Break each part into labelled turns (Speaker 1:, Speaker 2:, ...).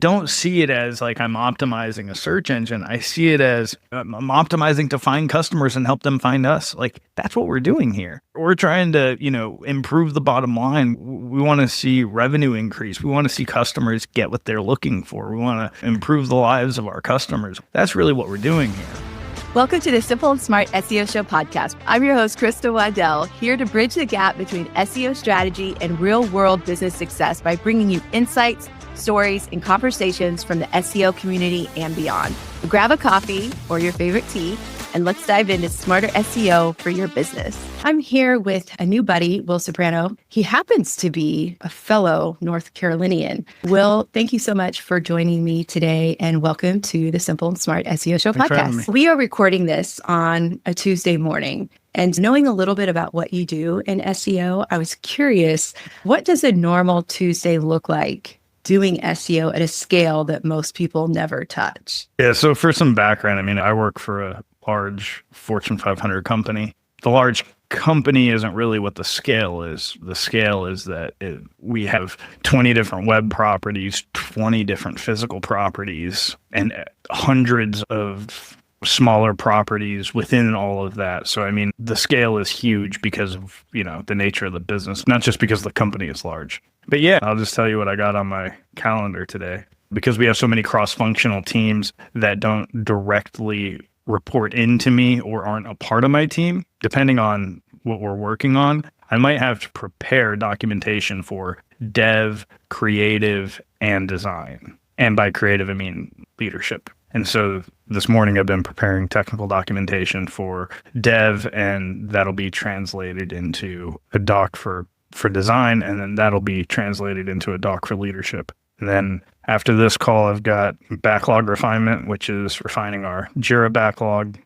Speaker 1: don't see it as like I'm optimizing a search engine. I see it as I'm optimizing to find customers and help them find us. Like that's what we're doing here. We're trying to, improve the bottom line. We want to see revenue increase. We want to see customers get what they're looking for. We want to improve the lives of our customers. That's really what we're doing here.
Speaker 2: Welcome to the Simple and Smart SEO Show podcast. I'm your host, Krista Waddell, here to bridge the gap between SEO strategy and real-world business success by bringing you insights, stories, and conversations from the SEO community and beyond. So grab a coffee or your favorite tea, and let's dive into smarter SEO for your business. I'm here with a new buddy, Will Soprano. He happens to be a fellow North Carolinian. Will, thank you so much for joining me today, and welcome to the Simple and Smart SEO Show podcast. We are recording this on a Tuesday morning. And knowing a little bit about what you do in SEO, I was curious, what does a normal Tuesday look like doing SEO at a scale that most people never touch?
Speaker 1: Yeah, so for some background, I work for a large Fortune 500 company. The large company isn't really what the scale is. The scale is that we have 20 different web properties, 20 different physical properties, and hundreds of smaller properties within all of that. So, the scale is huge because of, the nature of the business, not just because the company is large. But yeah, I'll just tell you what I got on my calendar today. Because we have so many cross-functional teams that don't directly report into me or aren't a part of my team, depending on what we're working on, I might have to prepare documentation for dev, creative, and design. And by creative, I mean leadership. And so this morning I've been preparing technical documentation for dev, and that'll be translated into a doc for design, and then that'll be translated into a doc for leadership. And then after this call, I've got backlog refinement, which is refining our Jira backlog.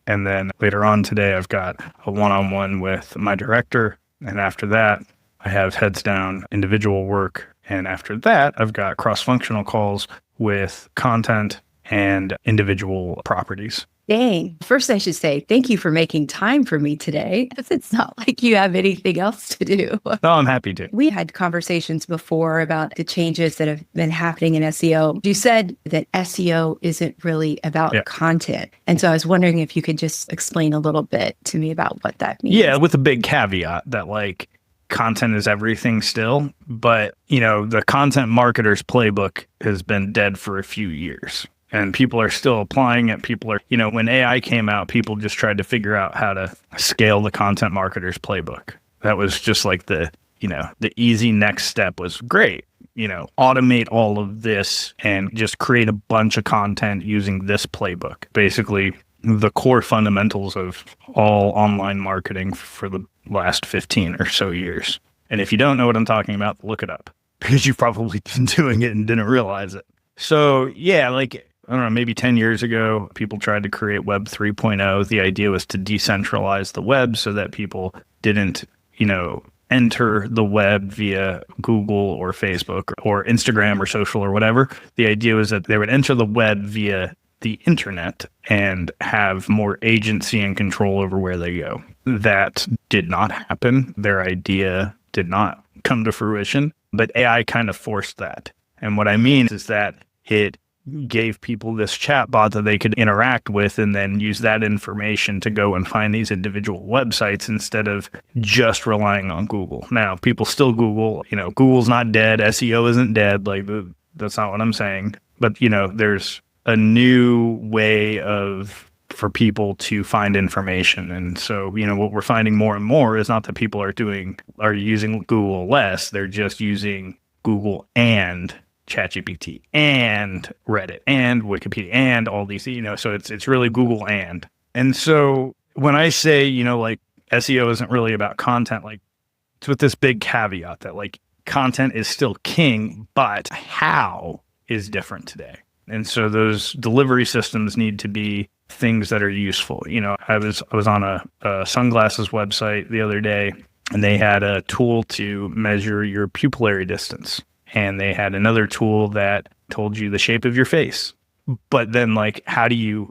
Speaker 1: And then later on today, I've got a one-on-one with my director. And after that, I have heads down individual work. And after that, I've got cross-functional calls with content and individual properties.
Speaker 2: Dang. First, I should say thank you for making time for me today. It's not like you have anything else to do.
Speaker 1: No, I'm happy to.
Speaker 2: We had conversations before about the changes that have been happening in SEO. You said that SEO isn't really about content. And so I was wondering if you could just explain a little bit to me about what that means.
Speaker 1: Yeah, with a big caveat that content is everything still. But, the content marketer's playbook has been dead for a few years. And people are still applying it. People are, when AI came out, people just tried to figure out how to scale the content marketer's playbook. That was just like the easy next step was great. Automate all of this and just create a bunch of content using this playbook. Basically, the core fundamentals of all online marketing for the last 15 or so years. And if you don't know what I'm talking about, look it up because you've probably been doing it and didn't realize it. So yeah, I don't know, maybe 10 years ago, people tried to create Web 3.0. The idea was to decentralize the web so that people didn't, enter the web via Google or Facebook or Instagram or social or whatever. The idea was that they would enter the web via the internet and have more agency and control over where they go. That did not happen. Their idea did not come to fruition, but AI kind of forced that. And what I mean is that it gave people this chatbot that they could interact with and then use that information to go and find these individual websites instead of just relying on Google. Now, people still Google, Google's not dead. SEO isn't dead. That's not what I'm saying. But, there's a new way for people to find information. And so, what we're finding more and more is not that people are using Google less. They're just using Google and ChatGPT and Reddit and Wikipedia and all these, so it's really Google and. And so when I say, SEO isn't really about content, it's with this big caveat that content is still king, but how is different today. And so those delivery systems need to be things that are useful. I was on a sunglasses website the other day, and they had a tool to measure your pupillary distance. And they had another tool that told you the shape of your face. But then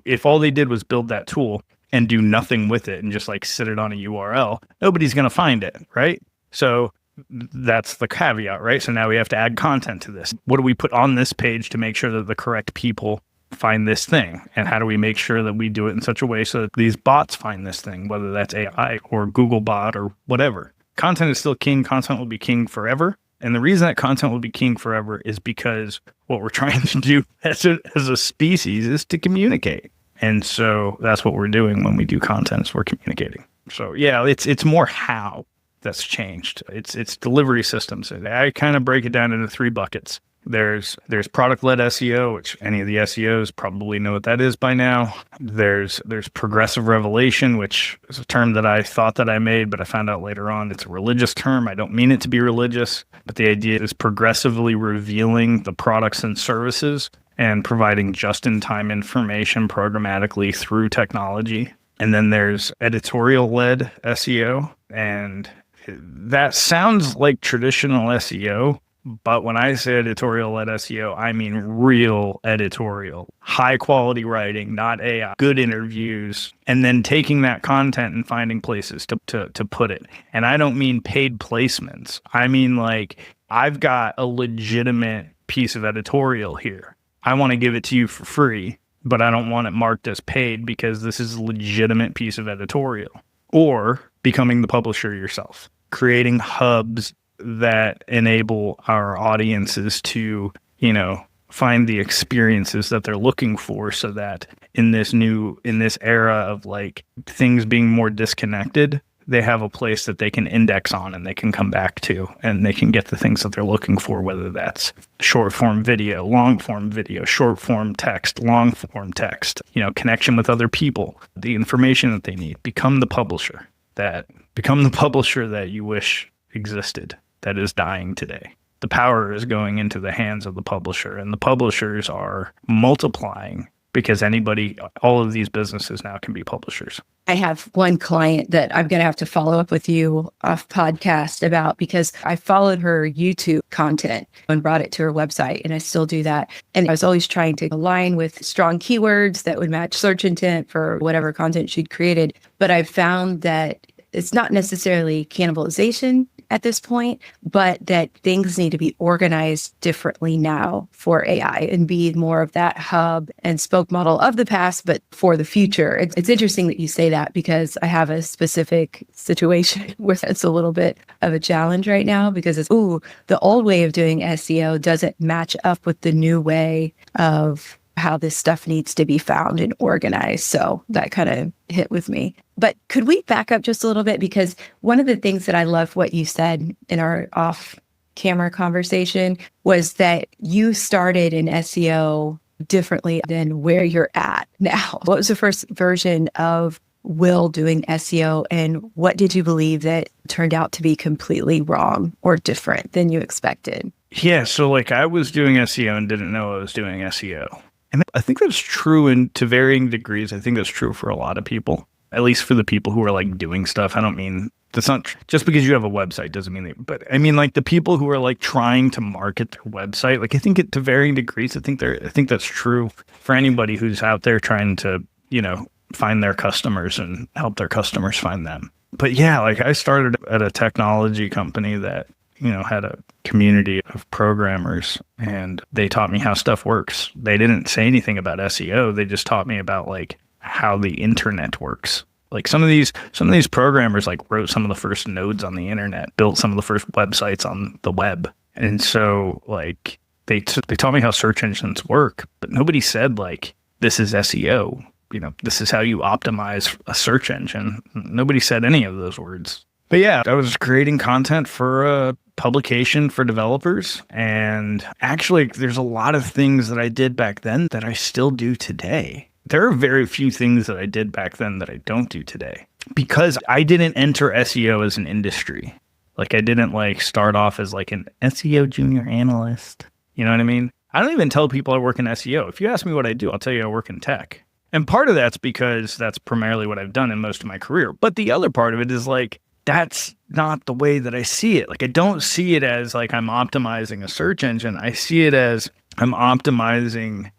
Speaker 1: if all they did was build that tool and do nothing with it and just sit it on a URL, nobody's going to find it, right? So that's the caveat, right? So now we have to add content to this. What do we put on this page to make sure that the correct people find this thing? And how do we make sure that we do it in such a way so that these bots find this thing, whether that's AI or Google bot or whatever? Content is still king. Content will be king forever. And the reason that content will be king forever is because what we're trying to do as a species is to communicate. And so that's what we're doing when we do content, is we're communicating. So yeah, it's more how that's changed. It's delivery systems. I kind of break it down into 3 buckets. There's product-led SEO, which any of the SEOs probably know what that is by now. There's progressive revelation, which is a term that I thought that I made, but I found out later on it's a religious term. I don't mean it to be religious, but the idea is progressively revealing the products and services and providing just-in-time information programmatically through technology. And then there's editorial-led SEO, and that sounds like traditional SEO. But when I say editorial-led SEO, I mean real editorial, high quality writing, not AI, good interviews, and then taking that content and finding places to put it. And I don't mean paid placements. I mean, like, I've got a legitimate piece of editorial here. I want to give it to you for free, but I don't want it marked as paid because this is a legitimate piece of editorial. Or becoming the publisher yourself, creating hubs that enable our audiences to, find the experiences that they're looking for, so that in this era of like things being more disconnected, they have a place that they can index on and they can come back to, and they can get the things that they're looking for, whether that's short form video, long form video, short form text, long form text, connection with other people, the information that they need. Become the publisher that you wish existed, that is dying today. The power is going into the hands of the publisher, and the publishers are multiplying because all of these businesses now can be publishers.
Speaker 2: I have one client that I'm going to have to follow up with you off podcast about, because I followed her YouTube content and brought it to her website, and I still do that. And I was always trying to align with strong keywords that would match search intent for whatever content she'd created. But I've found that it's not necessarily cannibalization at this point, but that things need to be organized differently now for AI and be more of that hub and spoke model of the past, but for the future. It's interesting that you say that, because I have a specific situation where it's a little bit of a challenge right now, because the old way of doing SEO doesn't match up with the new way of how this stuff needs to be found and organized. So that kind of hit with me. But could we back up just a little bit? Because one of the things that I love what you said in our off-camera conversation was that you started in SEO differently than where you're at now. What was the first version of Will doing SEO, and what did you believe that turned out to be completely wrong or different than you expected?
Speaker 1: Yeah, so like I was doing SEO and didn't know I was doing SEO. And I think that's true to varying degrees. I think that's true for a lot of people, at least for the people who are like doing stuff. I don't mean, that's not just because you have a website doesn't mean that, but I mean like the people who are like trying to market their website. Like I think to varying degrees, I think that's true for anybody who's out there trying to, find their customers and help their customers find them. But yeah, like I started at a technology company that, had a community of programmers, and they taught me how stuff works. They didn't say anything about SEO. They just taught me about like how the internet works. Like some of these programmers like wrote some of the first nodes on the internet, built some of the first websites on the web. And so like they taught me how search engines work, but nobody said like, this is SEO. This is how you optimize a search engine. Nobody said any of those words. But yeah, I was creating content for a publication for developers. And actually, there's a lot of things that I did back then that I still do today. There are very few things that I did back then that I don't do today, because I didn't enter SEO as an industry. Like I didn't like start off as like an SEO junior analyst. You know what I mean? I don't even tell people I work in SEO. If you ask me what I do, I'll tell you I work in tech. And part of that's because that's primarily what I've done in most of my career. But the other part of it is like, that's not the way that I see it. Like, I don't see it as like I'm optimizing a search engine. I see it as I'm optimizing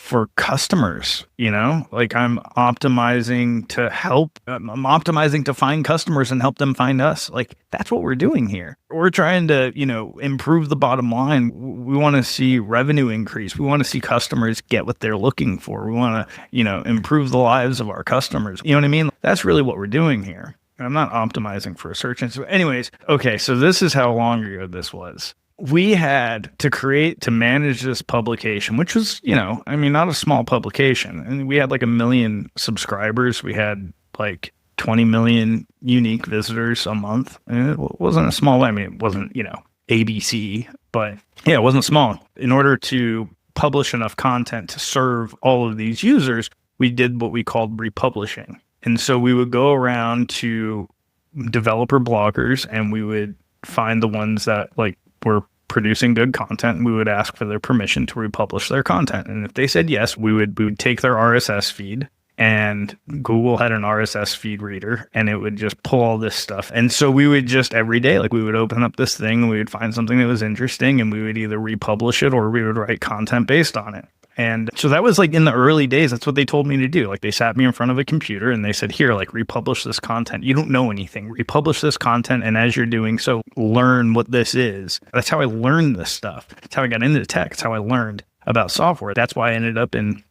Speaker 1: for customers, like I'm optimizing to help. I'm optimizing to find customers and help them find us. Like that's what we're doing here. We're trying to, improve the bottom line. We want to see revenue increase. We want to see customers get what they're looking for. We want to, improve the lives of our customers. You know what I mean? That's really what we're doing here. I'm not optimizing for a search engine. So anyways, okay, so this is how long ago this was. We had to manage this publication, which was, not a small publication. And we had like 1 million subscribers. We had like 20 million unique visitors a month. And it wasn't a small, it wasn't, ABC, but yeah, it wasn't small. In order to publish enough content to serve all of these users, we did what we called republishing. And so we would go around to developer bloggers and we would find the ones that like were producing good content, and we would ask for their permission to republish their content. And if they said yes, we would take their RSS feed, and Google had an RSS feed reader, and it would just pull all this stuff. And so we would just every day, like we would open up this thing and we would find something that was interesting and we would either republish it or we would write content based on it. And so that was like in the early days, that's what they told me to do. Like they sat me in front of a computer and they said, here, like republish this content. You don't know anything. Republish this content. And as you're doing so, learn what this is. That's how I learned this stuff. That's how I got into tech. That's how I learned about software. That's why I ended up in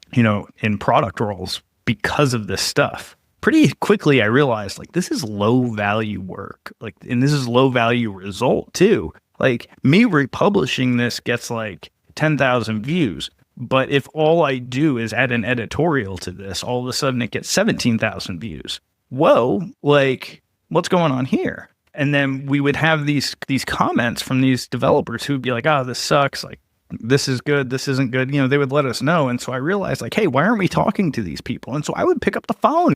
Speaker 1: product roles because of this stuff. Pretty quickly, I realized like this is low value work. Like, and this is low value result too. Like me republishing this gets like 10,000 views. But if all I do is add an editorial to this, all of a sudden it gets 17,000 views. Whoa, like what's going on here? And then we would have these comments from these developers who'd be like, oh, this sucks. Like, this is good. This isn't good. They would let us know. And so I realized like, hey, why aren't we talking to these people? And so I would pick up the phone.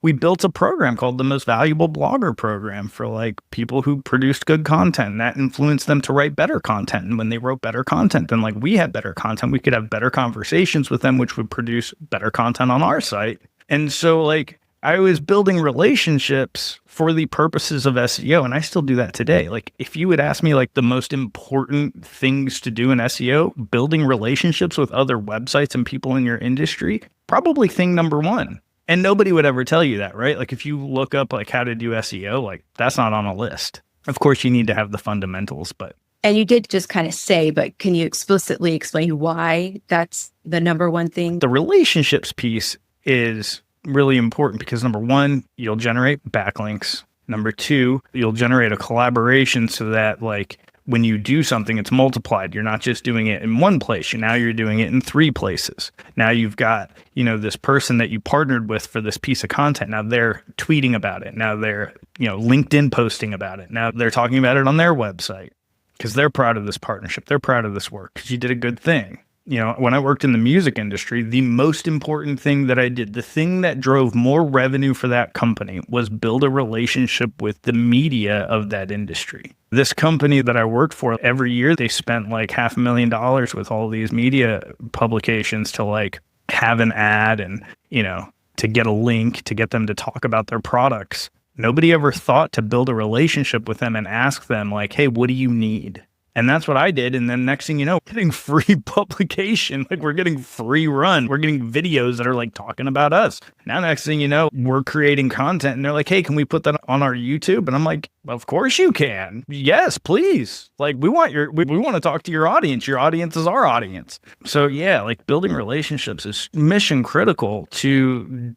Speaker 1: We built a program called the Most Valuable Blogger Program for like people who produced good content, and that influenced them to write better content. And when they wrote better content, then like we had better content, we could have better conversations with them, which would produce better content on our site. And so like I was building relationships for the purposes of SEO, and I still do that today. Like if you would ask me like the most important things to do in SEO, building relationships with other websites and people in your industry, probably thing number one. And nobody would ever tell you that, right? Like if you look up like how to do SEO, like that's not on a list. Of course, you need to have the fundamentals, but.
Speaker 2: And you did just kind of say, but can you explicitly explain why that's the number one thing?
Speaker 1: The relationships piece is really important because number one, you'll generate backlinks. Number two, you'll generate a collaboration so that like when you do something, it's multiplied. You're not just doing it in one place. Now you're doing it in 3 places. Now you've got, this person that you partnered with for this piece of content. Now they're tweeting about it. Now they're, LinkedIn posting about it. Now they're talking about it on their website because they're proud of this partnership. They're proud of this work because you did a good thing. When I worked in the music industry, the most important thing that I did, the thing that drove more revenue for that company was build a relationship with the media of that industry. This company that I worked for, every year they spent like $500,000 with all these media publications to like have an ad and, to get a link to get them to talk about their products. Nobody ever thought to build a relationship with them and ask them like, hey, what do you need? And that's what I did. And then next thing you know, we're getting free publication. Like we're getting free run. We're getting videos that are like talking about us. Now, next thing you know, we're creating content and they're like, hey, can we put that on our YouTube? And I'm like, of course you can. Yes, please. Like we want to talk to your audience. Your audience is our audience. So yeah, like building relationships is mission critical to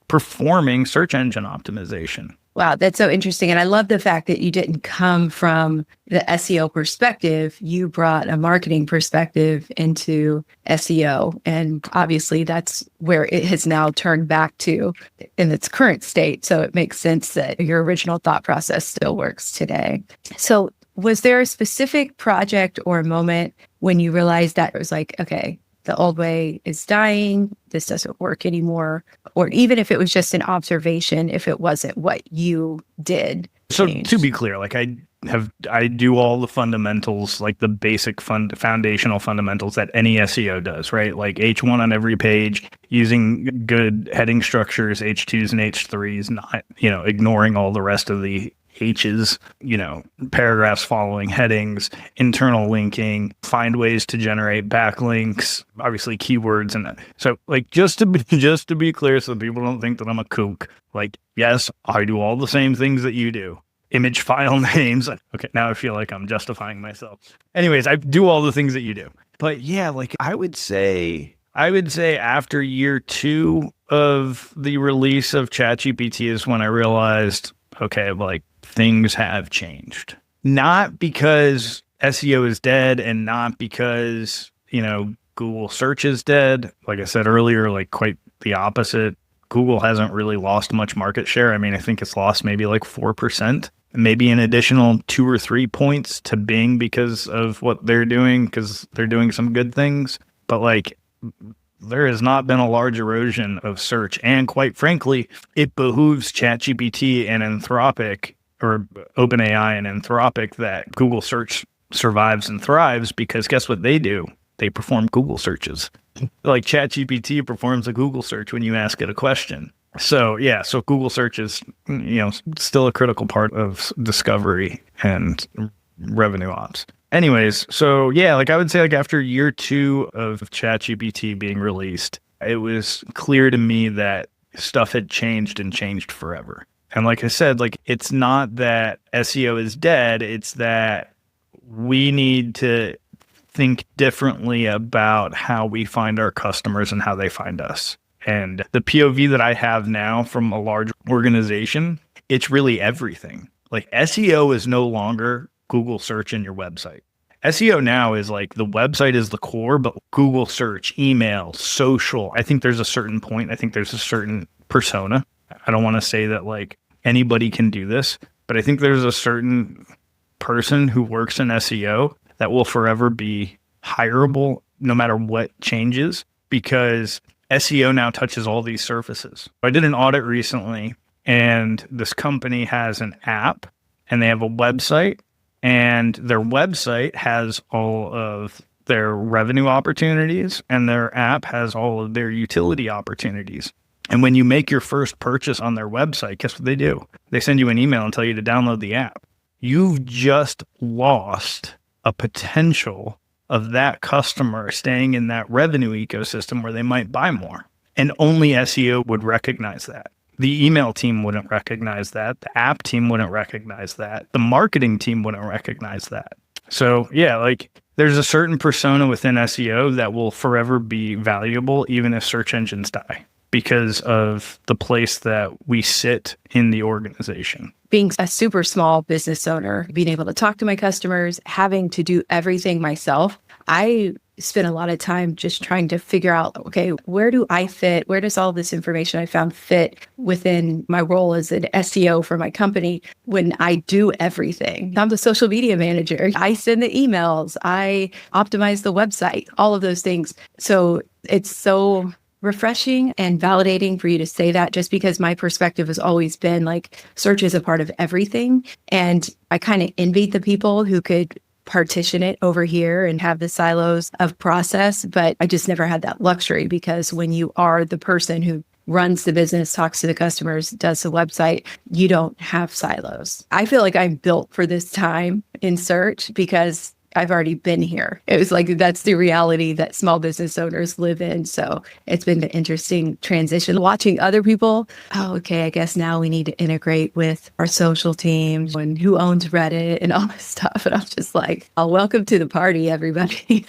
Speaker 1: performing search engine optimization.
Speaker 2: Wow, that's so interesting. And I love the fact that you didn't come from the SEO perspective. You brought a marketing perspective into SEO. And obviously that's where it has now turned back to in its current state. So it makes sense that your original thought process still works today. So was there a specific project or moment when you realized that it was like, okay, the old way is dying, this doesn't work anymore, or even if it was just an observation, if it wasn't what you did.
Speaker 1: So to be clear, like I do all the fundamentals, like the basic foundational fundamentals that any SEO does, right? Like H1 on every page, using good heading structures, H2s and H3s, not, ignoring all the rest of the, H's, paragraphs following headings, internal linking, find ways to generate backlinks, obviously keywords. And so like, just to be clear, so people don't think that I'm a kook, like, yes, I do all the same things that you do. Image file names. Okay, now I feel like I'm justifying myself. Anyways, I do all the things that you do. But yeah, like I would say after year 2 of the release of ChatGPT is when I realized, okay, like things have changed. Not because SEO is dead and not because, Google search is dead. Like I said earlier, like quite the opposite. Google hasn't really lost much market share. I mean, I think it's lost maybe like 4%, maybe an additional 2 or 3 points to Bing because of what they're doing, because they're doing some good things. But like, there has not been a large erosion of search. And quite frankly, it behooves ChatGPT and Anthropic, or OpenAI and Anthropic, that Google search survives and thrives, because guess what they do? They perform Google searches. Like ChatGPT performs a Google search when you ask it a question. So yeah, so Google search is, still a critical part of discovery and revenue ops. Anyways, so yeah, like I would say like after year 2 of ChatGPT being released, it was clear to me that stuff had changed and changed forever. And like I said, like it's not that SEO is dead, it's that we need to think differently about how we find our customers and how they find us. And the POV that I have now from a large organization, it's really everything. Like SEO is no longer Google search in your website. SEO now is like the website is the core, but Google search, email, social. I think there's a certain point. I think there's a certain persona. I don't want to say that like anybody can do this, but I think there's a certain person who works in SEO that will forever be hireable no matter what changes, because SEO now touches all these surfaces. I did an audit recently, and this company has an app and they have a website, and their website has all of their revenue opportunities and their app has all of their utility opportunities. And when you make your first purchase on their website, guess what they do? They send you an email and tell you to download the app. You've just lost a potential of that customer staying in that revenue ecosystem where they might buy more. And only SEO would recognize that. The email team wouldn't recognize that. The app team wouldn't recognize that. The marketing team wouldn't recognize that. So yeah, like there's a certain persona within SEO that will forever be valuable, even if search engines die, because of the place that we sit in the organization.
Speaker 2: Being a super small business owner, being able to talk to my customers, having to do everything myself, I spent a lot of time just trying to figure out, okay, where do I fit? Where does all this information I found fit within my role as an SEO for my company when I do everything? I'm the social media manager. I send the emails. I optimize the website, all of those things. So it's so refreshing and validating for you to say that, just because my perspective has always been like search is a part of everything. And I kind of envied the people who could partition it over here and have the silos of process, but I just never had that luxury, because when you are the person who runs the business, talks to the customers, does the website, you don't have silos. I feel like I'm built for this time in search because I've already been here. It was like, that's the reality that small business owners live in. So it's been an interesting transition. Watching other people, okay, I guess now we need to integrate with our social teams and who owns Reddit and all this stuff. And I'm just like, welcome to the party, everybody.